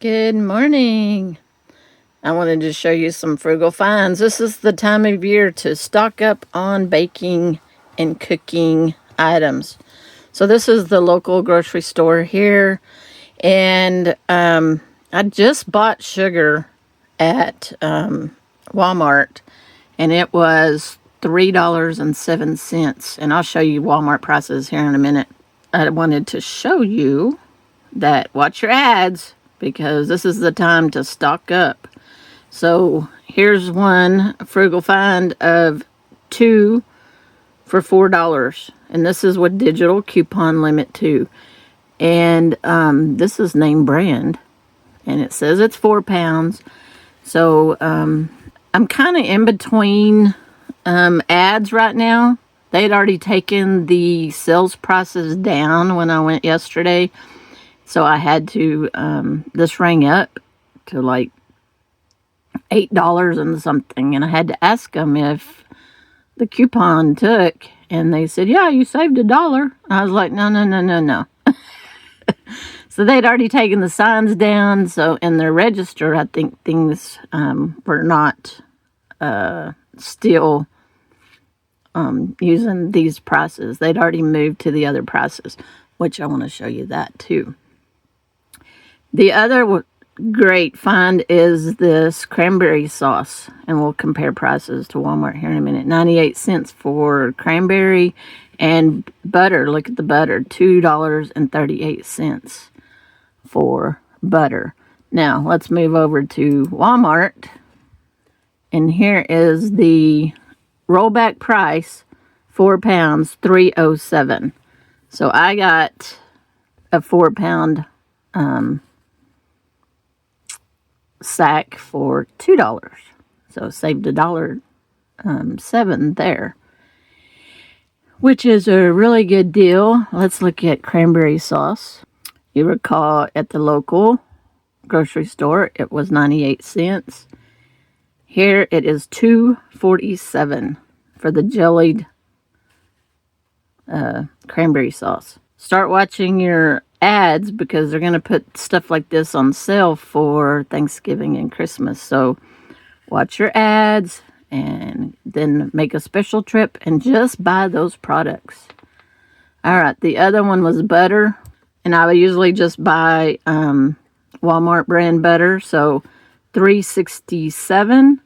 Good morning. I wanted to show you some frugal finds. This is the time of year to stock up on baking and cooking items. So this is the local grocery store here, and I just bought sugar at Walmart, and it was $3.07. And I'll show you Walmart prices here in a minute. I wanted to show you that watch your ads, because this is the time to stock up. So here's one frugal find of 2 for $4. And this is with digital coupon limit too. And this is name brand. And it says it's 4 pounds. So I'm kind of in between ads right now. They'd already taken the sales prices down when I went yesterday. So I had to, this rang up to like $8 and something. And I had to ask them if the coupon took. And they said, yeah, you saved $1. I was like, no. So they'd already taken the signs down. So in their register, I think things were not still using these prices. They'd already moved to the other prices, which I want to show you that too. The other great find is this cranberry sauce, and we'll compare prices to Walmart here in a minute. 98 cents for cranberry, and butter. Look at the butter, $2.38 for butter. Now let's move over to Walmart, and here is the rollback price, 4 pounds, $3.07. So I got a 4 pound sack for $2, so saved $1.07 there, which is a really good deal. Let's look at cranberry sauce. You recall at the local grocery store it was 98 cents. Here it is $2.47 for the jellied cranberry sauce. Start watching your ads, because they're going to put stuff like this on sale for Thanksgiving and Christmas. So watch your ads and then make a special trip and just buy those products. All right, the other one was butter, and I would usually just buy Walmart brand butter. So $3.67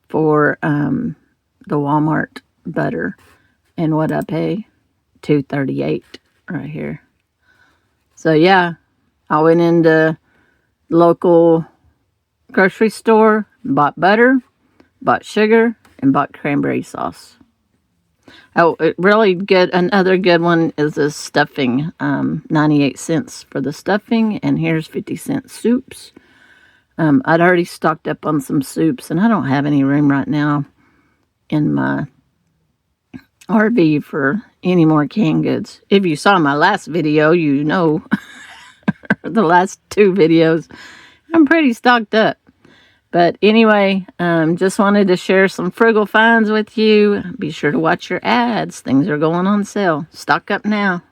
for the Walmart butter, and what I pay, $2.38 right here. So yeah, I went into local grocery store, bought butter, bought sugar, and bought cranberry sauce. Oh, really good. Another good one is this stuffing, 98 cents for the stuffing, and here's 50-cent soups. I'd already stocked up on some soups, and I don't have any room right now in my RV for any more canned goods. If you saw my last video, you know, the last 2 videos, I'm pretty stocked up. But anyway, just wanted to share some frugal finds with you. Be sure to watch your ads. Things are going on sale. Stock up now.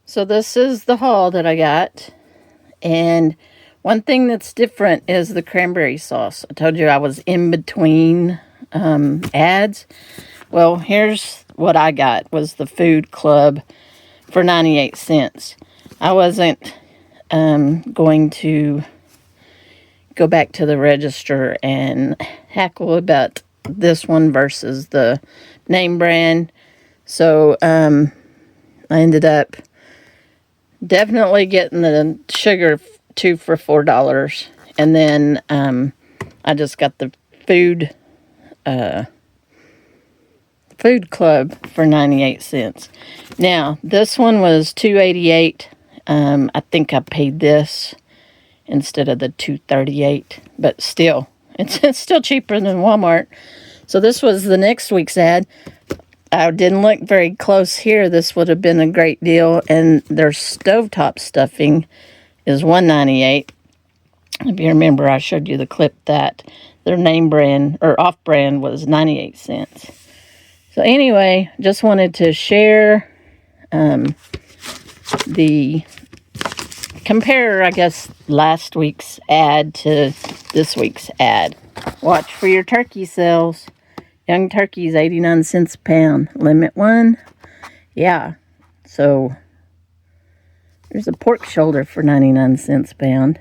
So this is the haul that I got. And one thing that's different is the cranberry sauce. I told you I was in between ads. Well, here's what I got, was the Food Club for 98 cents. I wasn't going to go back to the register and hackle about this one versus the name brand. So I ended up definitely getting the sugar 2 for $4. And then I just got the Food Club for 98 cents. Now, this one was $2.88. I think I paid this instead of the $2.38, but still, it's still cheaper than Walmart. So this was the next week's ad. I didn't look very close here. This would have been a great deal. And their stovetop stuffing is $1.98. If you remember, I showed you the clip that their name brand or off brand was 98 cents. So anyway, just wanted to share the compare, I guess, last week's ad to this week's ad. Watch for your turkey sales. Young turkeys, 89 cents a pound. Limit 1. Yeah. So, there's a pork shoulder for 99 cents a pound.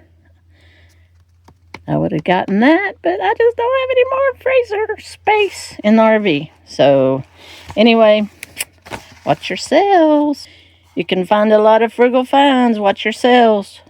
I would have gotten that, but I just don't have any more freezer space in the RV. So, anyway, watch your sales. You can find a lot of frugal finds. Watch your sales.